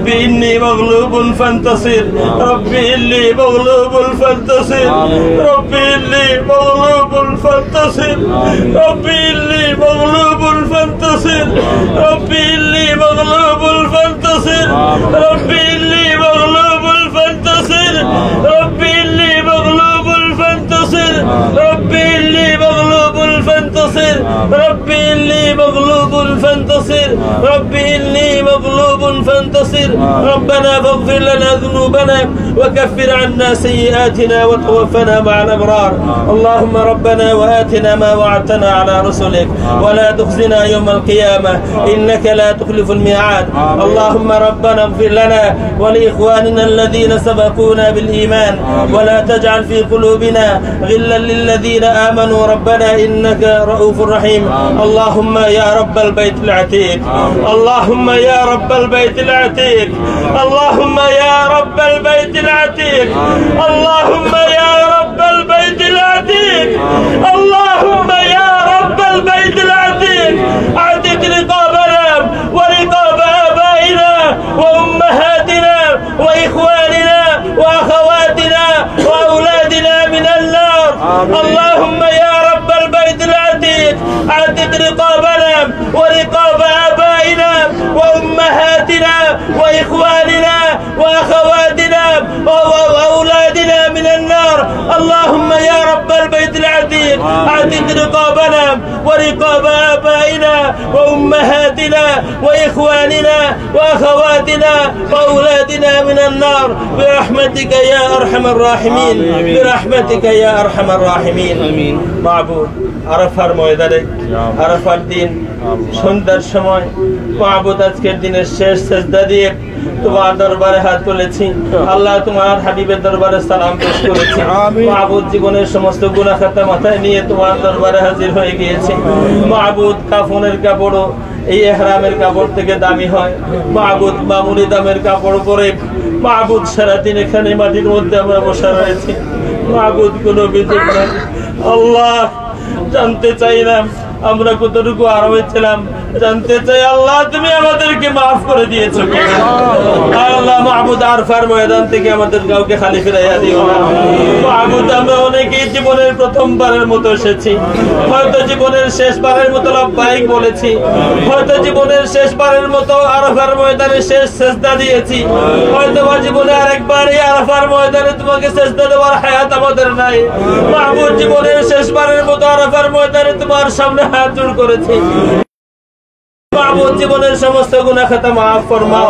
ربي إني مغلوب فانتصر ربي إني مغلوب فانتصر ربي إني مغلوب فانتصر ربي إني مغلوب فانتصر ربي إني مغلوب فانتصر ربي إني مغلوب فانتصر ربي إني مغلوب فانتصر ربي إني مغلوب فانتصر ربي إني مغلوب فانتصر ربي إني مغلوب فانتصر ربنا فاغفر لنا ذنوبنا وكفر عنا سيئاتنا وتوفنا مع الأبرار اللهم ربنا وآتنا ما وعدتنا على رسلك ولا تخزنا يوم القيامة إنك لا تخلف الميعاد اللهم ربنا اغفر لنا ولإخواننا الذين سبقونا بالإيمان ولا تجعل في قلوبنا غلا للذين آمنوا ربنا إنك رؤوف رحيم اللهم يا رب البيت العتيق اللهم يا رب البيت العتيق اللهم يا رب البيت العتيق اللهم يا رب البيت العتيق اللهم يا رب البيت العتيق اعتق رقابنا ورقاب آبائنا وأمهاتنا وإخواننا وأخواتنا وأولادنا من النار اللهم يا رب البيت العتيق اعتق رقابنا ورقاب آبائنا وأمهاتنا وإخواننا وأخواتنا وأولادنا من النار اللهم يا رب البيت العتيق اعتق رقابنا ورقاب آبائنا وأمهاتنا وإخواننا وأخواتنا وأولادنا من النار برحمتك يا أرحم الراحمين برحمتك يا أرحم الراحمين معبود আরাফার ময়দানে আরাফার দিন সন্ধ্যার সময় মাবুদ আজকের দিনের শেষ সিজদা দিয়ে তোমার দরবারে হাত তুলেছি আল্লাহ তোমার হাবিবের দরবারে সালাম পেশ করেছি মাবুদ জীবনের সমস্ত গুনাহ খাতা মাথায় নিয়ে তোমার দরবারে হাজির হয়ে গিয়েছি মাবুদ কাফনের কাপড় এই ইহরামের কাপড় থেকে দামি হয় মাবুদ মামুনি দামের কাপড় পরে মাবুদ সারা দিন এখানে মাটির মধ্যে আমরা বসে রয়েছি মাবুদ কোনো বিজয় নাই আল্লাহ জানতে চাইলাম আমরা কতটুকু আরামে ছিলাম জানতে চাই আল্লাহ তুমি আমাদেরকে মাফ করে দিয়েছো আল্লাহ মাহবুদ আরফার ময়দান থেকে আমাদের কাউকে খালি ফিরাইয়া দিও না মাহবুদ আমরা অনেকেই জীবনের প্রথমবারের মতো এসেছি হয়তো জীবনের শেষবারের মতো লাব্বাইক বলেছি হয়তো জীবনের শেষবারের মতো আরফার ময়দানে শেষ সিজদা দিয়েছি হয়তো বা জীবনে আরেকবার এই আরফার ময়দানে তোমাকে সিজদা দেওয়ার হায়াত আমাদের নাই মাহবুদ জীবনের শেষবারের মতো আরফার ময়দানে তোমার সামনে হাত জোড় করেছি মাহবুদ জীবনের সমস্ত গুনাহ খাতা মাফ ফরমাও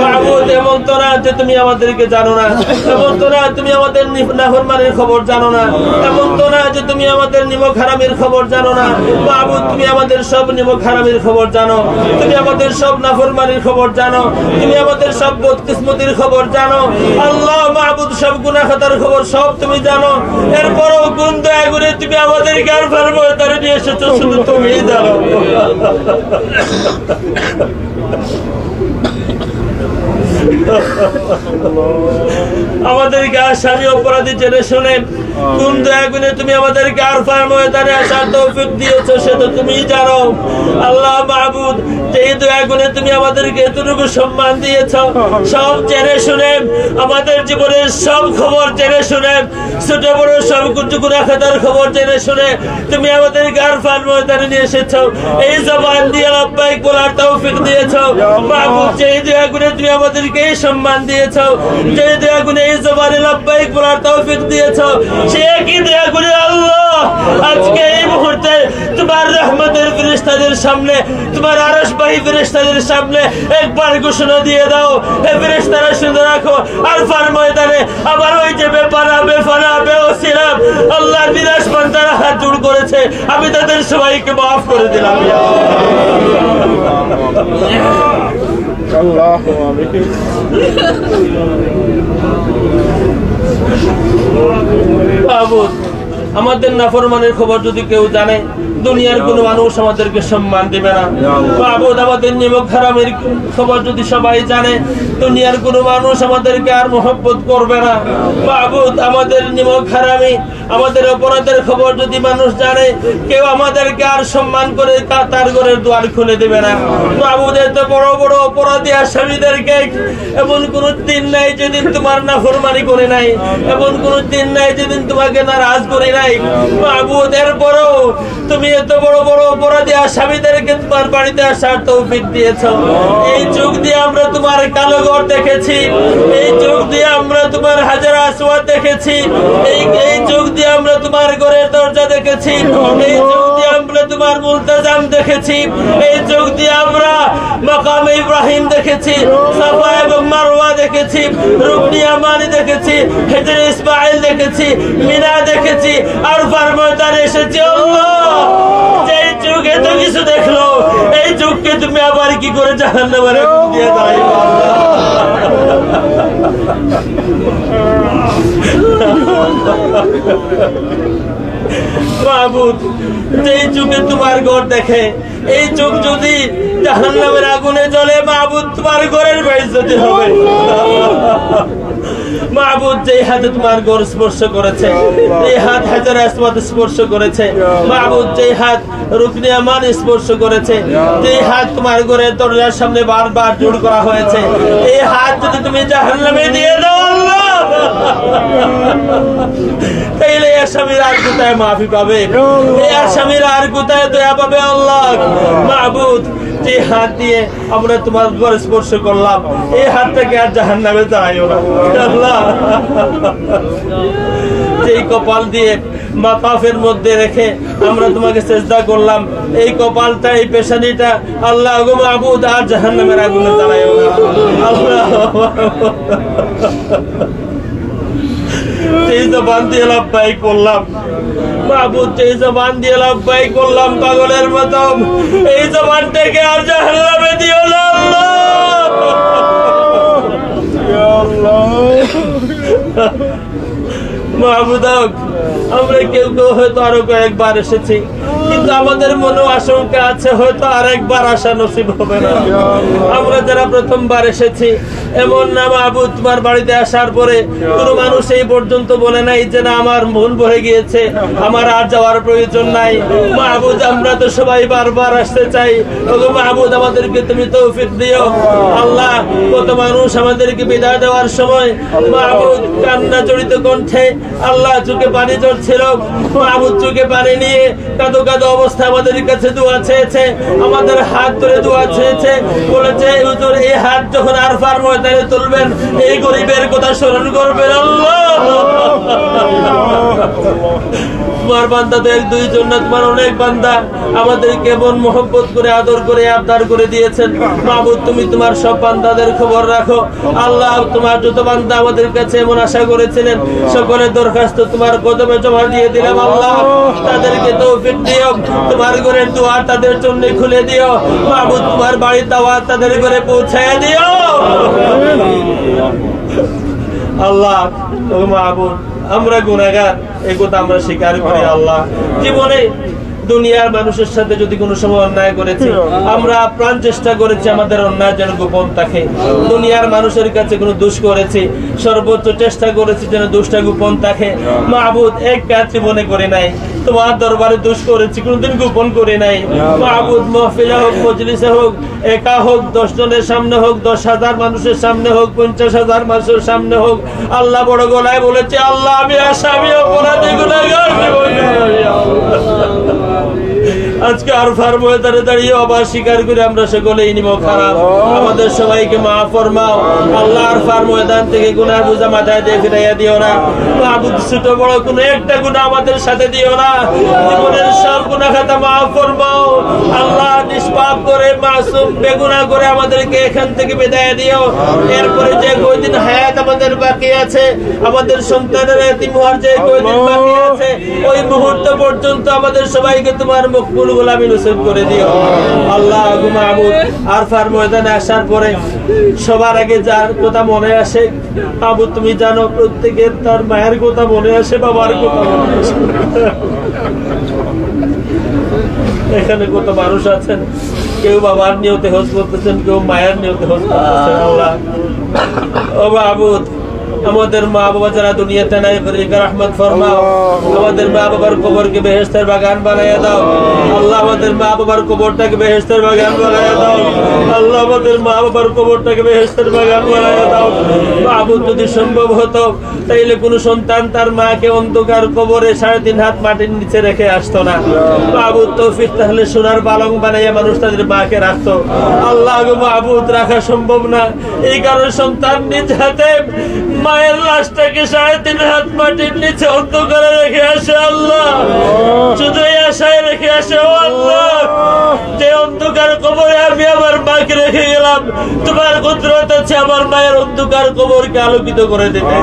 মাহবুদ এমন তো না যে তুমি আমাদেরকে জানো না এমন তো না তুমি আমাদের নাফরমানির খবর জানো না এমন তো না যে তুমি আমাদের নিমক হারামের খবর জানো না মাহবুদ তুমি আমাদের সব নিমক হারামের খবর জানো তুমি আমাদের সব নাফরমানির খবর জানো তুমি আমাদের সব বদকিসমতির খবর জানো আল্লাহ মাহবুদ সব গুনাহ খাতার খবর সব তুমি জানো এরপরও কোন দয়া করে তুমি আমাদেরকে আর ফরমাতে নিয়ে এসেছো শুধু তুমিই জানো আমাদেরকে আসামি অপরাধী জেনে শুনে কোন দয়া গুণে তুমি আমাদেরকে আরফার ময়দানে আসার তৌফিক দিয়েছো সেটা তুমি জানো আল্লাহ মাহবুদ এই দয়া গুণে তুমি আমাদেরকে এতটুকু সম্মান দিয়েছো সব জেনে শুনে আমাদের জীবনের সব খবর জেনে শুনে ছোট বড় সব গুনাহ খাতার খবর জেনে শুনে তুমি আমাদেরকে আরফার ময়দানে নিয়ে এসেছো এই জবান দিয়ে লাব্বাইক বলার তৌফিক দিয়েছো মাহবুদ এই দয়া গুণে তুমি আমাদেরকে এই সম্মান দিয়েছো যে দয়া গুণে এই জবানে লাব্বাইক বলার তৌফিক দিয়েছো সে কি দয়া করে আল্লাহ আজকে এই মুহূর্তে তোমার রহমতের ফেরেশতাদের সামনে তোমার আরশবাহী ফেরেশতাদের সামনে একবার ঘোষণা দিয়ে দাও এই ফেরেশতারা শুনে রাখো আরফার ময়দানে আবার ওই যে বেপানা বেফানা বেওসিলা আল্লাহর বিনাশ বান্দারা হাত জোড় করেছে আমি তাদের সবাইকে মাফ করে দিলাম আল্লাহু আমিন মাহবুদ আমাদের নাফরমানের খবর যদি কেউ জানে দুনিয়ার কোন মানুষ আমাদেরকে সম্মান দিবে না। মাবুদ আমাদের নিমক হারামের খবর যদি সবাই জানে, দুনিয়ার কোন মানুষ আমাদেরকে আর মহব্বত করবে না। মাবুদ আমাদের নিমক হারামি, আমাদের অপরাধের খবর যদি মানুষ জানে, কেউ আমাদেরকে আর সম্মান করে তার ঘরের দুয়ার খুলে দেবে না। মাবুদ এত বড় বড় অপরাধী আসামিদেরকে এমন কোন দিন নাই যেদিন তোমার নাফরমানি করে নাই, এমন কোন দিন নাই যেদিন তোমাকে নারাজ করে নাই। মাবুদ এরপরও তুমি এত বড় বড় অপরাধী আসামিদেরকে তোমার বাড়িতে আসার তৌফিক দিয়েছো। এই চোখ দিয়ে আমরা তোমার কালো ঘর দেখেছি, এই চোখ দিয়ে আমরা তোমার হাজার আসওয়াদ দেখেছি, এই চোখ দিয়ে আমরা তোমার ঘরের দরজা দেখেছি, এই চোখ দিয়ে আমরা তোমার মুলতাজাম দেখেছি, এই চোখ দিয়ে আমরা মাকাম ইব্রাহিম দেখেছি, সাফা এবং মারওয়া দেখেছি, রুকনি ইয়ামানি দেখেছি, হিজর ইসমাইল দেখেছি, মিনা দেখেছি, আরফার ময়দানে এসেছি। আল্লাহ, যেই চোখ এত কিছু দেখলো, এই চোখকে তুমি আবার কি করে জাহান্নামের আগুন দিয়ে দাঁড়াইবা? মাবুদ, যেই চোখে তোমার ঘর দেখে, এই চোখ যদি জাহান্নামের আগুনে জ্বলে, মাবুদ তোমার ঘরের বেইজ্জতি হবে। মাবুদ, যেই হাতে তোমার ঘর স্পর্শ করেছে, এই হাত হাজার আসওয়াদ স্পর্শ করেছে, মাবুদ যেই হাত রুকনি ইয়ামান স্পর্শ করেছে, যেই হাত তোমার ঘরের দরজার সামনে বারবার জোড় করা হয়েছে, এই হাত যদি তুমি জাহান্নামে দিয়ে দাও আল্লাহ, তাইলে আসামির আর কোথায় মাফি পাবে? এই আসামির আর কোথায় দয়া পাবে? আল্লাহ মাবুদ, যে হাত দিয়ে আমরা তোমার ঘর স্পর্শ করলাম, এই হাতটাকে আর জাহান্নামে দাঁড়াইও না আল্লাহ। যেই কপাল দিয়ে মাতাফের মধ্যে রেখে আমরা তোমাকে সেজদা করলাম, এই কপালটা, এই পেশানিটা আল্লাহ গো মাবুদ আর জাহান্নামের আগুনে দাঁড়াইও না আল্লাহ। যেই জবান দিয়ে লাব্বাইক বললাম মাবুদ, যেই জবান দিয়ে লাব্বাইক বললাম পাগলের মতো, এই জবানটাকে আর জাহান্নামে দিও না আল্লাহ। মাবুদ, আমরা কেউ কেউ হয়তো আরো কয়েকবার এসেছি, কিন্তু আমাদের মনে আশঙ্কা আছে হয়তো আরেকবার আসা নসিব হবে না। আমরা যারা প্রথমবার এসেছি, এমন না মাবুদ তোমার বাড়িতে আসার পরে কোন মানুষ এই পর্যন্ত বলে নাই যে না আমার মন ভরে গিয়েছে, আমার আর যাওয়ার প্রয়োজন নাই। মাবুদ, আমরা তো সবাই বারবার আসতে চাই। ওগো মাবুদ, আমাদেরকে তুমি তৌফিক দিও আল্লাহ। কত মানুষ আমাদেরকে বিদায় দেওয়ার সময় মাবুদ কান্না জড়িত কণ্ঠে আল্লাহ চোখে পানি ঝরছিল, মাবুদ চোখে পানি নিয়ে কাঁদো কাঁদো অবস্থা আমাদের কাছে দোয়া চেয়েছে, আমাদের হাত ধরে দোয়া চেয়েছে, বলেছে হুজুর এই হাত যখন আরফার ময়দানে তুলবেন, এই গরিবের কথা স্মরণ করবেন আল্লাহ। তোমার বান্দা তো এক দুইজন না, তোমার অনেক বান্দা আমাদেরকে এমন মহব্বত করে আদর করে আবদার করে দিয়েছেন। মাবুদ, তুমি তোমার সব বান্দাদের খবর রাখো আল্লাহ। তোমার যত বান্দা আমাদের কাছে এমন আশা করেছিলেন, সকলের দরখাস্ত তোমার কদমে জমা দিয়ে দিলাম আল্লাহ। তাদেরকে তৌফিক দিও, তোমার ঘরের দুয়ার তাদের জন্য খুলে দিও মাবুদ, তোমার বাড়ির দাওয়াত তাদের ঘরে পৌঁছায় দিও আল্লাহ। ও মাবুদ, আমরা গুনাহগার, এই কথা আমরা স্বীকার করি আল্লাহ। জীবনে দুনিয়ার মানুষের সাথে যদি কোনো সময় অন্যায় করেছি, আমরা প্রাণ চেষ্টা করেছি আমাদের অন্যায় যেন গোপন থাকে। দুনিয়ার মানুষের কাছে কোনো দোষ করেছি, সর্বোচ্চ চেষ্টা করেছি যেন দোষটা গোপন থাকে। মাবুদ, এক কাজ জীবনে করে নাই, তোমার দরবারে দোষ করেছি, কোনদিন গোপন করে নাই। মাবুদ, মাহফিলে হোক, মজলিসে হোক, একা হোক, 10 জনের সামনে হোক, 10,000 মানুষের সামনে হোক, 50,000 মানুষের সামনে হোক, আল্লাহ বড় গলায় বলেছে আল্লাহ আমি আসামি, অপরাধী, গুনাহগার। আজকে আরফার ময়দানে দাঁড়িয়ে আবার স্বীকার করে আমরা সকলেই নিমক হারাম, আমাদের সবাইকে মাফ ফরমাও আল্লাহ। আরফার ময়দান থেকে গুনার বোঝা মাথায় দিয়ে ফিরাইয়া দিও না মাবুদ, ছোট বড় কোনো একটা গুনাহ আমাদের সাথে দিও না। জীবনের সব গুনাহ খাতা মাফ ফরমাও আল্লাহ। নিষ্পাপ করে মাসুম বেগুনাহ করে আমাদেরকে এখান থেকে বিদায় দিও। এরপরে যে কয়দিন হায়াত আমাদের বাকি আছে, আমাদের সন্তানের এতিম হওয়ার যে কয়দিন বাকি আছে, ওই মুহূর্ত পর্যন্ত আমাদের সবাইকে তোমার মকবুল গোলামি নসিব করে দিও আল্লাহ। মাবুদ, আরফার ময়দানে আসার পরে সবার আগে যার কথা মনে আসে মাবুদ তুমি জানো, প্রত্যেকের তার মায়ের কথা মনে আসে, বাবার কথা মনে আসে। এখানে কত মানুষ আছেন, কেউ বাবার নিয়তে হজ করতেছেন, কেউ মায়ের নিয়তে হজ করতেছেন। আল্লাহ ও মাবুদ, আমাদের মা বাবা যারা দুনিয়াতে নাই, রহমত ফরমাও। আমাদের মা বাবার কবরকে বেহেশতের বাগান বানাইয়া দাও আল্লাহ। আমাদের মা বাবার কবরটাকে বেহেশতের বাগান বানাইয়া দাও আল্লাহ। আমাদের মা বাবার কবরটাকে বেহেশতের বাগান বানাইয়া দাও মাবুদ। যদি সম্ভব হতো তাইলে কোন সন্তান তার মাকে অন্ধকার কবরে 3.5 হাত মাটির নিচে রেখে আসতো না মাবুদ। তৌফিক তাহলে সোনার পালং বানাইয়া মানুষ তাদের মাকে রাখতো। আল্লাহ গো মাবুদ, রাখা সম্ভব না, এই কারণে সন্তান নিজ হাতে মায়ের লাশটাকে 3.5 হাত মাটির নিচে অন্ধকারে রেখে আসে আল্লাহ। শুধু এই আশায় রেখে আসে ও আল্লাহ, যে অন্ধকার কবরে আমি আমার মাকে রেখে গেলাম, তোমার কুদরত আছে আমার মায়ের অন্ধকার কবরকে আলোকিত করে দেবে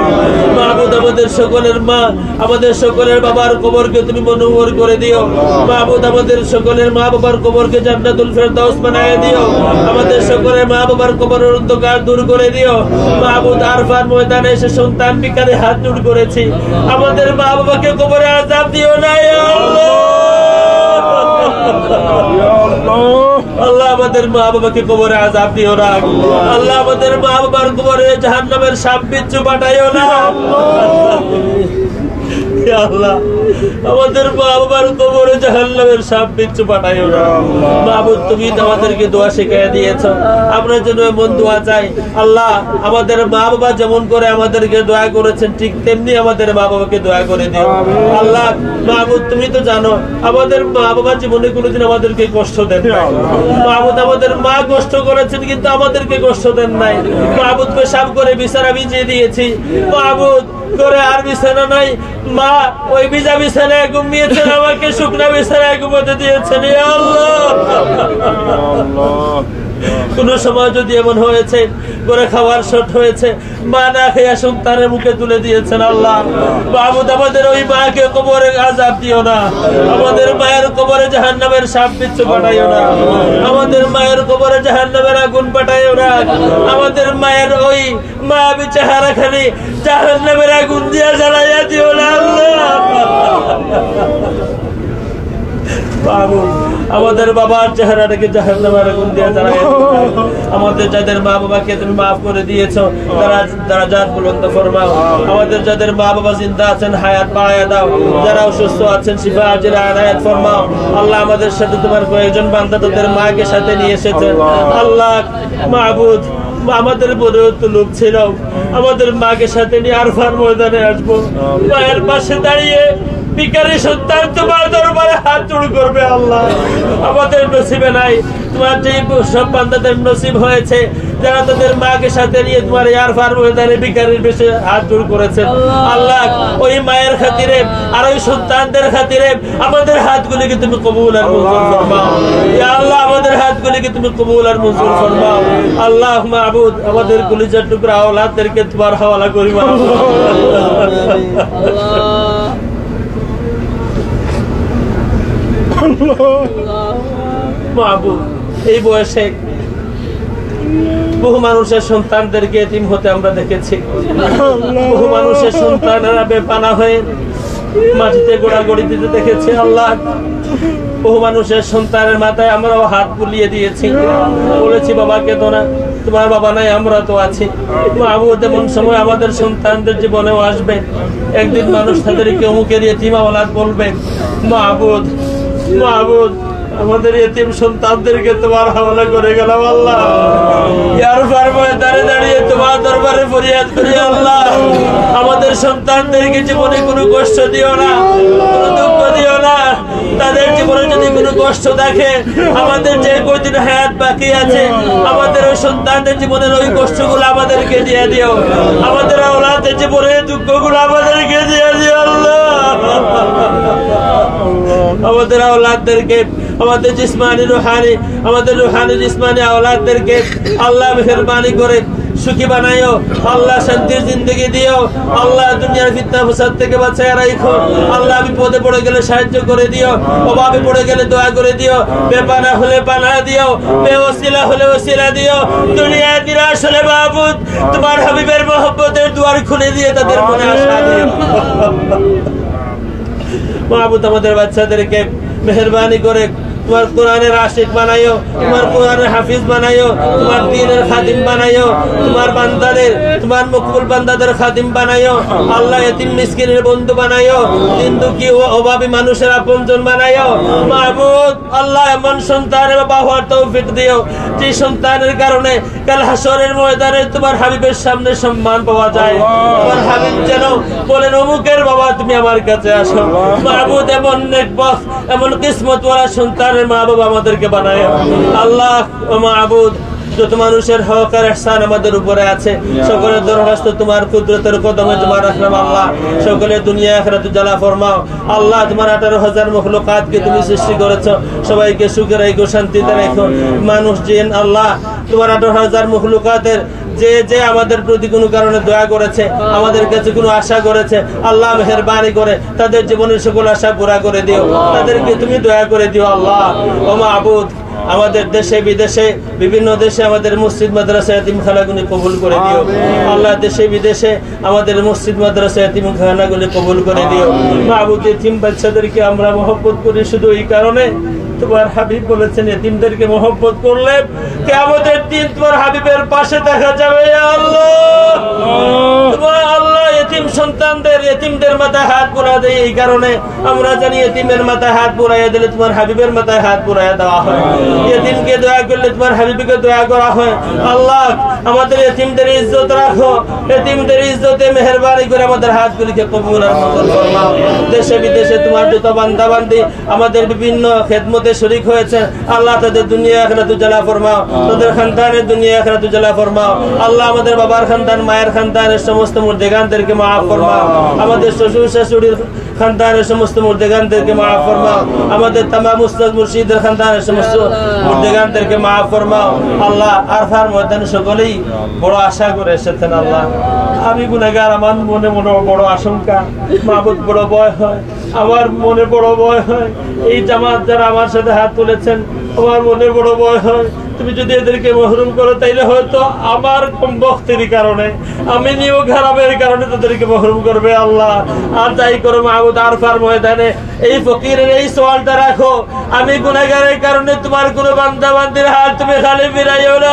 মাবুদ। আমাদের সকলের মা, আমাদের সকলের বাবার কবরকে তুমি মনোহর করে দিও মাবুদ। আমাদের সকলের মা বাবার কবরকে জান্নাতুল ফেরদাউস বানায় দিও। আমাদের সকলের মা বাবার কবরের অন্ধকার দূর করে দিও মাবুদ। আরফার ময়দানে এসে সন্তান বিকারে হাত জোড় করেছি, আমাদের মা বাবাকে কবরে আযাব দিও না ইয়া আল্লাহ। আল্লাহ আমাদের মা বাবাকে কবরে আযাব দিও না আল্লাহ। আমাদের মা বাবার কবরে জাহান্নামের সাপ বিচ্ছু পাঠাইও না আল্লাহ। আমাদের মা বাবার কবরে জাহান্নামের সাপ বিচ্ছু পাঠাইও না মাবুদ। তুমি আমাদেরকে দোয়া শিখিয়ে দিয়েছো, আমরা যেন এমন দোয়া চাই আল্লাহ। আমাদের মা বাবা যেমন করে আমাদেরকে দোয়া করেছেন, ঠিক তেমনি আমাদের মা বাবাকে দোয়া করে দিও আল্লাহ। মাবুদ তুমি তো জানো আমাদের মা বাবা জীবনে কোনোদিন আমাদেরকে কষ্ট দেন নাই মাবুদ। আমাদের মা কষ্ট করেছেন কিন্তু আমাদেরকে কষ্ট দেন নাই মাবুদ। পেশাব করে বিছানা ভিজিয়ে দিয়েছি মাবুদ, করে আর বিছানা নাই, মা ওই ভিজা বিছানায় ঘুমিয়েছেন, আমাকে শুকনা বিছানায় ঘুমাতে দিয়েছেন ইয়া আল্লাহ। কোন সময় যদি এমন হয়েছে করে খাবার শর্ট হয়েছে, মা না খেয়ে সন্তানের মুখে তুলে দিয়েছেন আল্লাহ মাবুদ। আমাদের ওই মাকে কবরে আযাব দিও না, আমাদের মায়ের কবরে জাহান্নামের সাপ বিচ্ছু পাঠাইও না, আমাদের মায়ের কবরে জাহান্নামের আগুন পাঠাইও না, আমাদের মায়ের ওই মা চেহারা খানি জাহান্নামের আগুন দিয়ে জ্বালাইয়া দিও না আল্লাহ মাবুদ। আমাদের বাবার চেহারাটাকে জাহান্নামের আগুন দিয়ে জ্বালাইয়া দিও। আমাদের যাদের মা বাবাকে তুমি মাফ করে দিয়েছো তারা দারাজাত বুলন্দ ফরমাও। আমাদের যাদের মা বাবা জিন্দা আছেন হায়াত বাড়ায়া দাও, যারা অসুস্থ আছেন শিফা আজের আনায়াত ফরমাও আল্লাহ। আমাদের সাথে তোমার কয়েকজন বান্দা তাদের মাকে সাথে নিয়ে এসেছেন আল্লাহ মাবুদ। আমাদের বড় তো লোক ছিল আমাদের মাকে সাথে নিয়ে আরফার ময়দানে আসবো, মায়ের পাশে দাঁড়িয়ে ভিখারি সন্তান তোমার দরবারে হাত জোড় করবে আল্লাহ। আমাদের নসিবে নাই, তোমার যে সব বান্দাদের নসিব হয়েছে যারা তাদের মাকে সাথে নিয়ে তোমার আরফার ময়দানে ভিখারির বেশে হাত জোড় করেছেন আল্লাহ। ওই মায়ের খাতিরে আর ওই সন্তানদের খাতিরে আমাদের হাতগুলিকে তুমি কবুল আর মঞ্জুর ফরমাও ইয়া আল্লাহ। আমাদের হাতগুলিকে তুমি কবুল আর মঞ্জুর ফরমাও আল্লাহ মাবুদ। আমাদের কলিজার টুকরা আওলাদদেরকে তোমার হাওয়ালা করি মাবুদ। এই বয়সে বহু মানুষের সন্তানদেরকে এতিম হতে আমরা দেখেছি, বহু মানুষের সন্তানেরা বেপানা হয়ে মাটিতে গোড়াগড়ি দিতে দেখেছি আল্লাহ। বহু মানুষের সন্তানের মাথায় আমরাও হাত বুলিয়ে দিয়েছি, বলেছি বাবাকে তো না, তোমার বাবা নাই আমরা তো আছি মাবুদ। এমন সময় আমাদের সন্তানদের জীবনেও আসবে একদিন মানুষ তাদেরকে অমুকের এতিম আওলাদ বলবে মাবুদ। মাবুদ আমাদের এতিম সন্তানদেরকে তোমার হাওয়ালা করে গেলাম আল্লাহ। আরফার ময়দানে দাঁড়িয়ে তোমার দরবারে ফরিয়াদ করি আল্লাহ। আমাদের সন্তানদেরকে জীবনে কোনো কষ্ট দিও না, কোনো দুঃখ দিও না। তাদের জীবনে যদি কোনো কষ্ট দেখে, আমাদের যে কয়দিন হায়াত বাকি আছে আমাদের ওই সন্তানদের জীবনের ওই কষ্টগুলো আমাদেরকে দিয়ে দিও। আমাদের আওলাদের জীবনের দুঃখগুলো আমাদেরকে দিয়ে দিও আল্লাহ। আমাদের আওলাদদেরকে, আমাদের জিসমানি রুহানি, আমাদের রুহানি জিসমানি আওলাদদেরকে আল্লাহ মেহেরবানি করে সুখী বানাইও আল্লাহ। শান্তির জিন্দগি দিও আল্লাহ। দুনিয়ার ফিতনা ফাসাদ থেকে বাঁচায় রাখো আল্লাহ। বিপদে পড়ে গেলে সাহায্য করে দিও, অভাবে পড়ে গেলে দোয়া করে দিও, বেপানা হলে পানা দিও, বেওসিলা হলে ওসিলা দিও। দুনিয়ায় নিরাশ হলে মাবুদ তোমার হাবিবের মহব্বতের দুয়ার খুলে দিয়ে তাদের মনে আশা দিও মাবুদ। আমাদের বাচ্চাদেরকে মেহেরবানি করে তোমার কোরআনের আশিক বানাইও, তোমার কোরআনের হাফিজ বানাইও, তোমার দ্বীনের খাদিম বানাইও, তোমার বান্দাদের, তোমার মকবুল বান্দাদের খাদিম বানাইও। আল্লাহ এতিম মিসকিনের বন্ধু বানাইও, দিন দুঃখী ও অভাবী মানুষের আপনজন বানাইও। মাহবুব আল্লাহ এমন সন্তানের বাবা হওয়ার তৌফিক দিও যে সন্তানের কারণে কাল হাসরের ময়দানে তোমার হাবিবের সামনে সম্মান পাওয়া যায়। তোমার হাবিব যেন বলেন অমুকের বাবা তুমি আমার কাছে আসো। মাহবুব এমন নেকবখ এমন কিসমত ওয়ালা সন্তানের মা বাবা আমাদেরকে বানায়। আল্লাহ ও মাহবুব যত মানুষের হক আর ইহসান আমাদের উপরে আছে সকলের দরখাস্ত তোমার কুদরতের কদমে তোমার রাখলাম। আল্লাহ সকলে দুনিয়া আখিরাত উজালা ফরমাও। আল্লাহ তোমার 18,000 মখলুকাতকে তুমি সৃষ্টি করেছো, সবাইকে সুখে রাখো, শান্তিতে রাখো। মানুষ জিন আল্লাহ তোমার 18,000 মখলুকাতের যে যে আমাদের প্রতি কোনো কারণে দয়া করেছে, আমাদের কাছে কোনো আশা করেছে, আল্লাহ মেহেরবানি করে তাদের জীবনের সকল আশা পুরা করে দিও, তাদেরকে তুমি দয়া করে দিও। আল্লাহ ও মাহবুব আমাদের দেশে বিদেশে বিভিন্ন দেশে আমাদের মসজিদ মাদ্রাসা এতিমখানাগুলি কবুল করে দিও। আল্লাহ দেশে বিদেশে আমাদের মসজিদ মাদ্রাসা এতিমখানাগুলি কবুল করে দিও। মাহবুব এতিম বাচ্চাদেরকে আমরা মহব্বত করি শুধু এই কারণে তোমার হাবিব বলেছেন এতিমদেরকে মহব্বত করলে কিয়ামতের দিন তোমার হাবিবের পাশে দেখা যাবে। আল্লাহ তোমার আল্লাহ এতিম সন্তানদের এতিমদের মাথায় হাত পুরা দেয় এই কারণে আমরা জানি এতিমের মাথায় হাত পুরাইয়া দিলে তোমার হাবিবের মাথায় হাত পুরাইয়া দেওয়া হয়। এতিমকে দয়া করলে তোমার হাবিবকে দয়া করা হয়। আল্লাহ আমাদের এতিমদের ইজ্জত রাখো, এতিমদের ইজ্জতে মেহেরবানি করে আমাদের হাতগুলিকে কবুল আর মঞ্জুর ফরমাও। দেশে বিদেশে তোমার যত বান্দা বান্দি আমাদের বিভিন্ন খেদমতে শরীক হয়েছে আল্লাহ তাদের দুনিয়া আখিরাত উজালা ফরমাও, তাদের খানদানের দুনিয়া আখিরাত উজালা ফরমাও। আল্লাহ আমাদের বাবার খানদান মায়ের খানদানের সমস্ত মুর্দেগানদেরকে মাফ ফরমাও, আমাদের শ্বশুর শাশুড়ির খানদানের সমস্ত মুর্দেগানদেরকে মাফ ফরমাও, আমাদের তামাম উস্তাদ মুর্শিদের খানদানের সমস্ত মুর্দেগানদেরকে মাফ ফরমাও। আল্লাহ আরফার ময়দানে সকলেই বড় আশা করে এসেছেন। আল্লাহ আমি গুনাহগার, আমার মনে মনে বড় আশঙ্কা, মাহবুব বড় ভয় হয়, আমার মনে বড় ভয় হয়। এই জামাত যারা আমার সাথে হাত তুলেছেন আমার মনে বড় ভয় হয় তুমি যদি এদেরকে মহরুম করো তাইলে হয়তো আমার কমবখতের কারণে আমি নিয়োগ হারামের কারণে তাদেরকে মহরুম করবে। আল্লাহ আর যাই করো মাহবুব আরফার ময়দানে এই ফকিরের এই সওয়ালটা রাখো, আমি গুনাহগারের কারণে তোমার কোনো বান্দা বান্দির হাত তুমি খালি ফিরাইও না।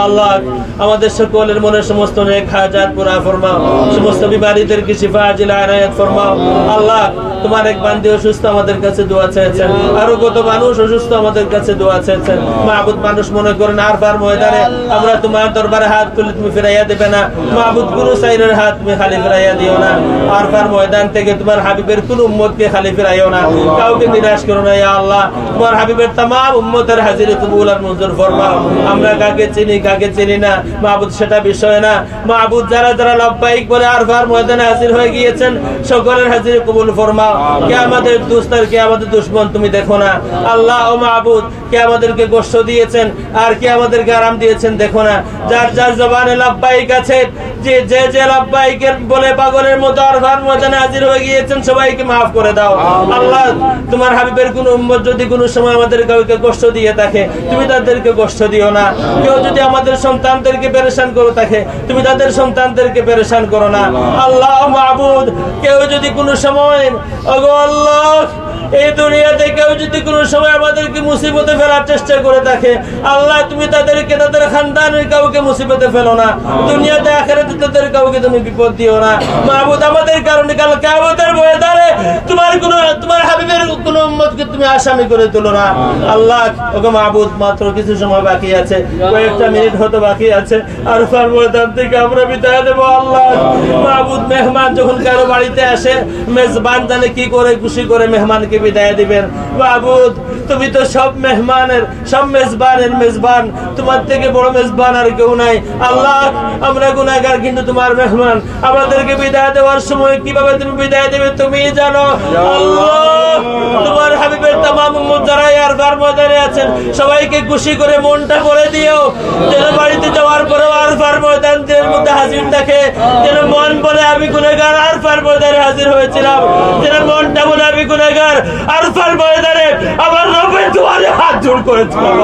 আল্লাহ আমাদের সকলের মনের সমস্ত নেক হাজাত পুরা ফরমাও, সমস্ত বিমারীদেরকে শিফা আজিল আনায়াত ফরমাও। আল্লাহ তোমার এক বান্দি অসুস্থ আমাদের কাছে দোয়া চেয়েছেন, আরো কত মানুষ অসুস্থ আমাদের কাছে দোয়া চেয়েছেন। মাহবুব মানুষ মনে করেন আরফার ময়দানে আমরা তোমার দরবারে হাত তুলে তুমি ফিরাইয়া দেবে না। মাহবুব গুরু সাইরের হাত তুমি খালি ফিরাইয়া দিও না। আরফার ময়দান থেকে তোমার হাবিবের কোন উম্মতকে খালি ফিরাইও না, কাউকে নিরাশ করো না। ইয়া আল্লাহ তোমার হাবিবের তামাম উম্মতের হাজিরে কবুল আর মঞ্জুর ফরমাও। আমরা কাকে চিনি কাকে চিনি না মাহবুব সেটা বিষয় না। মাহবুব যারা যারা লব্বাইক বলে আরফার ময়দানে হাজির হয়ে গিয়েছেন সকলের হাজিরে কবুল ফরমাও। কে আমাদের দুস্ত আর কে আমাদের দুশমন তুমি দেখো না। আল্লাহ ও মাহবুব কে আমাদেরকে কষ্ট দিয়েছেন আর কে আমাদেরকে আরাম দিয়েছেন দেখো না। যার যার জবানে লব্বাইক আছে যে যে যে লব্বাইকের বলে পাগলের মতো আরফার ময়দানে হাজির হয়ে গিয়েছেন সবাইকে মাফ করে দাও। আল্লাহ তোমার হাবিবের কোন উম্মত যদি কোনো সময় আমাদের কাউকে কষ্ট দিয়ে থাকে তুমি তাদেরকে কষ্ট দিও না। কেউ যদি আমাদের সন্তানদেরকে পেরেশান করে থাকে তুমি তাদের সন্তানদেরকে পেরেশান করো না। আল্লাহ মাহবুব কেউ যদি কোনো সময় ওগো আল্লাহ এই দুনিয়াতে কেউ যদি কোনো সময় আমাদেরকে মুসিবতে ফেলার চেষ্টা করে থাকে আল্লাহ তুমি তাদেরকে তাদের খানদানের কাউকে মুসিবতে ফেলো না। দুনিয়াতে আখিরাতে তাদের কাউকে তুমি বিপদ দিও না। মাহবুব আমাদের কারণে কাল কিয়ামতের ময়দানে তোমার হাবিবের কোন উম্মতকে তুমি আসামি করে তুলো না। আল্লাহ ওগো মাহবুব মাত্র কিছু সময় বাকি আছে, কয়েকটা মিনিট হতে বাকি আছে, আরফার ময়দান থেকে আমরা বিদায় দেব। আল্লাহ মাহবুব মেহমান যখন কারো বাড়িতে আসে মেজবান জানে কি করে খুশি করে মেহমানকে বিদায় দিবেন। মাহবুব তুমি তো সব মেহমানের সব মেজবানের মেজবান, তোমার থেকে বড় মেজবান আর কেউ নাই। আল্লাহ আমরা গুনাহগার কিন্তু তোমার মেহমান, আমাদেরকে বিদায় দেওয়ার সময় কিভাবে তুমি বিদায় দেবে তুমি জানো। আল্লাহ তোমার হাবিবের তামাম উম্মত যারা আরফার ময়দানে আছেন সবাইকে খুশি করে মনটা করে দিও, যেন বাড়িতে যাওয়ার পরেও আরফার ময়দানের মধ্যে হাজির থাকে, যেন মন বলে আমি গুনাহগার আরফার ময়দানে হাজির হয়েছিলাম, যেন মনটা বলে আমি গুনাহগার আরফার ময়দানে আমার রবের দুয়ারে হাত জোড় করেছিলাম।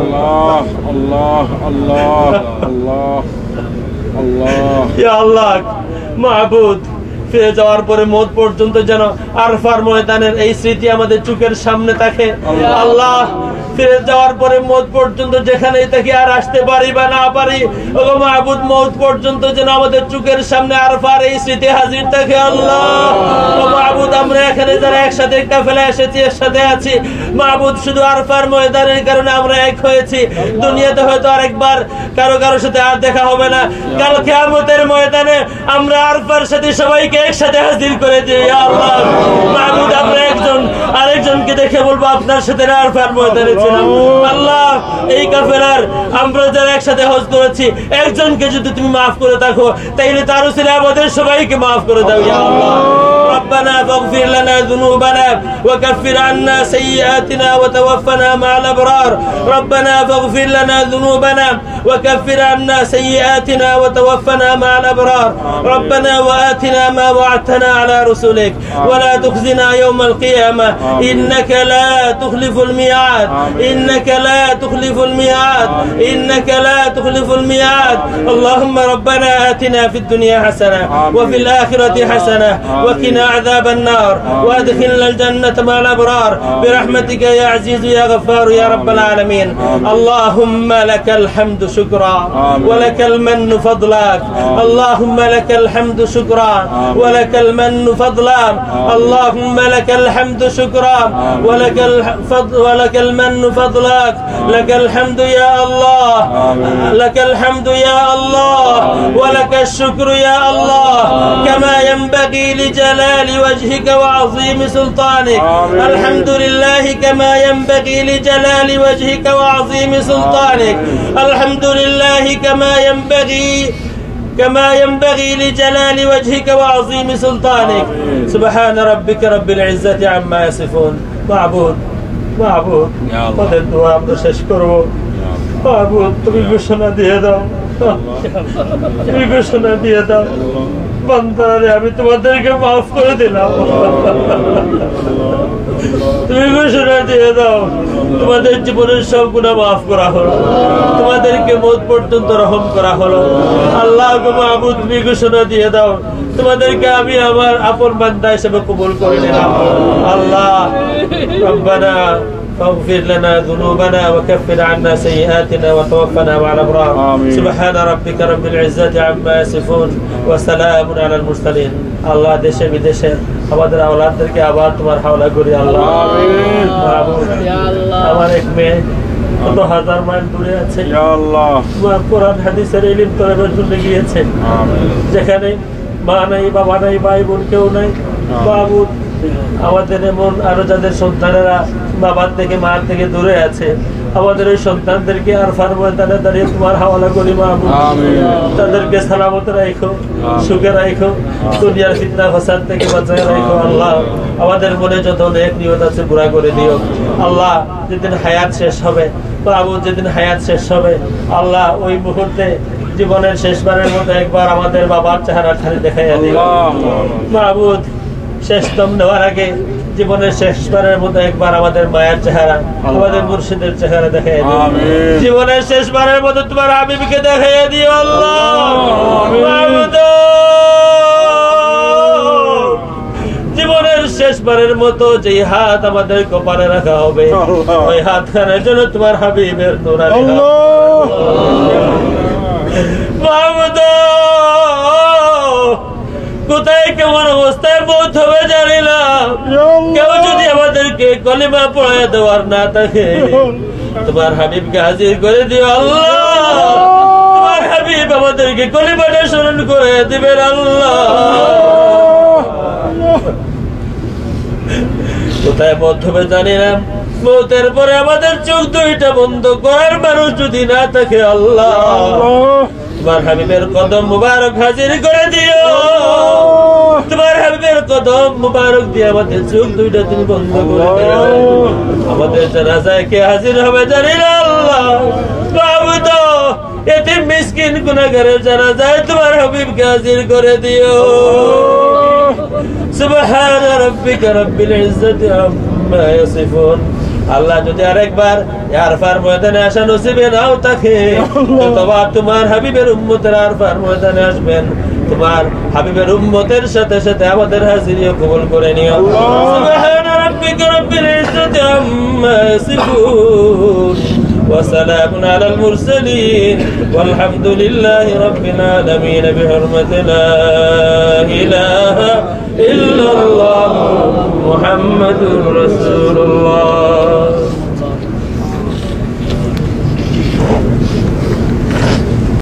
আল্লাহ আল্লাহ আল্লাহ আল্লাহ আল্লাহ ইয়া আল্লাহ মাহবুব ফিরে যাওয়ার পরে মওত পর্যন্ত যেন আরফার ময়দানের এই স্মৃতি আমাদের চোখের সামনে থাকে। আল্লাহ ফিরে যাওয়ার পরে মওত পর্যন্ত যেখানেই থাকি আর আসতে পারি বা না পারি, ওগো মাহবুদ মওত পর্যন্ত যেন আমাদের চোখের সামনে আরফার এই স্মৃতি হাজির থাকে। আল্লাহ ও মাহবুদ, আমরা এখানে যারা একসাথে কাফেলা এসেছি একসাথে আছি মাহবুদ, শুধু আরফার ময়দানের কারণে আমরা এক হয়েছি। দুনিয়াতে হয়তো আরেকবার কারো কারোর সাথে আর দেখা হবে না, কাল কিয়ামতের ময়দানে আমরা আরফার সাথে সবাইকে একসাথে হাজির করে দিই। আল্লাহ মাহবুদ, আমরা একজন আরেকজনকে দেখে বলবো আপনার সাথে আরফার ময়দানে ছিলাম। আল্লাহ এই কাফেলার আমরা যারা একসাথে হজ করেছি একজনকে যদি তুমি মাফ করে থাকো তাইলে তার উসিলে আমাদের সবাইকে মাফ করে দাও। ইয়া আল্লাহ ربنا فاغفر لنا ذنوبنا وكفر عنا سيئاتنا وتوفنا مع الأبرار. ربنا فاغفر لنا ذنوبنا وكفر عنا سيئاتنا وتوفنا مع الأبرار. ربنا وآتنا ما وعدتنا على رسلك ولا تخزنا يوم القيامة إنك لا تخلف الميعاد. إنك لا تخلف الميعاد. إنك لا تخلف الميعاد. اللهم ربنا آتنا في الدنيا حسنة وفي الآخرة حسنة وقنا عذاب النار وادخلنا الجنة مع الأبرار برحمتك يا عزيز يا غفار يا رب العالمين. اللهم لك الحمد شكرا ولك المن فضلا. اللهم لك الحمد شكرا ولك المن فضلا. اللهم لك الحمد شكرا ولك المن فضلا. لك الحمد يا الله، لك الحمد يا الله ولك الشكر يا الله كما ينبغي لجلال وجهك وعظيم سلطانك. الحمد لله كما ينبغي لجلال وجهك وعظيم سلطانك. الحمد لله كما ينبغي لجلال وجهك وعظيم سلطانك. سبحان ربك رب العزة عما يصفون. معبود তাদের দোয়া আমরা শেষ করবো। মাহবুদ তুমি ঘোষণা দিয়ে দাও, তুমি ঘোষণা দিয়ে দাও বান্দারে আমি তোমাদেরকে মাফ করে দিলাম। তুমি ঘোষণা দিয়ে দাও তোমাদের জীবনের সব গুনাহ মাফ করা হলো, তোমাদেরকে মওত পর্যন্ত রহম করা হলো। আল্লাহ গো মাহবুদ তুমি ঘোষণা দিয়ে দাও তোমাদেরকে আমি আমার আপন বান্দা হিসেবে কবুল করে নিলাম। আল্লাহ রব্বানা فاغفر لنا ذنوبنا وكفر عنا سيئاتنا وتوفنا مع الأبرار. سبحان ربك رب العزة عما يصفون وسلام على المرسلين. আল্লাহ দেশে বিদেশে আমাদের আওলাদদেরকে আবার তোমার হাওলা করি। আল্লাহ আমার এক মেয়ে কত হাজার মাইল দূরে আছে, তোমার কোরআন হাদিসের ইলম তলবের জন্য গিয়েছে, যেখানে মা নাই বাবা নাই ভাই বোন কেউ নাই। মাহবুদ আমাদের এমন আরো যাদের সন্তানেরা বাবার থেকে মার থেকে দূরে আছে আমাদের ওই সন্তানদেরকে আরফার ময়দানে দাঁড়িয়ে তোমার হাওয়ালা করি মাহবুব। তাদেরকে সালামত রাখো, সুখে রাখো, দুনিয়ার ফিতনা ফাসাদ থেকে বাঁচায় রাখো। আল্লাহ আমাদের মনে যত নেক নিয়ত আছে পুরা করে দিও। আল্লাহ যেদিন হায়াত শেষ হবে মাহবুব, যেদিন হায়াত শেষ হবে আল্লাহ ওই মুহূর্তে জীবনের শেষবারের মতো একবার আমাদের বাবার চেহারা খালি দেখাইয়া দিও মাহবুব। শেষ দম নেওয়ার আগে জীবনের শেষবারের মতো একবার আমাদের মায়ের চেহারা, আমাদের মুর্শিদের চেহারা দেখাইয়া দিও। জীবনের শেষবারের মতো তোমার হাবিবকে দেখাইয়া দিও আল্লাহ। জীবনের শেষবারের মতো যে হাত আমাদের কপালে রাখা হবে ওই হাত খানের জন্য তোমার হাবিবের নূরানি মাহমুদ কোথায় কেমন অবস্থায় মওত হবে জানি না। কেউ যদি আমাদেরকে কলিমা পড়ায় দেওয়ার না থাকে তোমার হাবিবকে হাজির করে দিও আল্লাহ। তোমার হাবিব আমাদেরকে কলিমাটা স্মরণ করে দিবেন আল্লাহ। কোথায় মওত হবে জানি না, মওতের পরে আমাদের চোখ দুইটা বন্ধ করার মানুষ যদি না থাকে আল্লাহ তোমার হাবিবের কদম মুবারক হাজির করে দিও। তোমার হাবিবের কদম মুবারক দিয়ে আমাদের চোখ দুইটা তুমি বন্ধ করে দিও। আমাদের জানাজায় কে হাজির হবে জানি না আল্লাহ। বাবু তো এতিম মিসকিন গুনাহগারের জানাজায় তোমার হাবিবকে হাজির করে দিও। সুবহান রাব্বিকা রাব্বিল ইজ্জাতি আম্মা ইয়াসিফুন। আল্লাহ যদি আরেকবার আরফার ময়দানে আসা নসিবে নাও থাকে তবে তোমার হাবিবের উম্মতের আরফার ময়দানে আসবেন। তোমার হাবিবের উম্মতের সাথে সাথে আমাদের হাজিরিও কবুল করে নিও। সুবহান রাব্বিকা রাব্বিল ইজ্জাতি আম্মা ইয়াসিফুন ওয়া সালামুন আলাল মুরসালিন ওয়ালহামদুলিল্লাহি রাব্বিল আলামিন বিহুরমাতি লা ইলাহা ইল্লাল্লাহ মুহাম্মাদুর রাসূলুল্লাহ।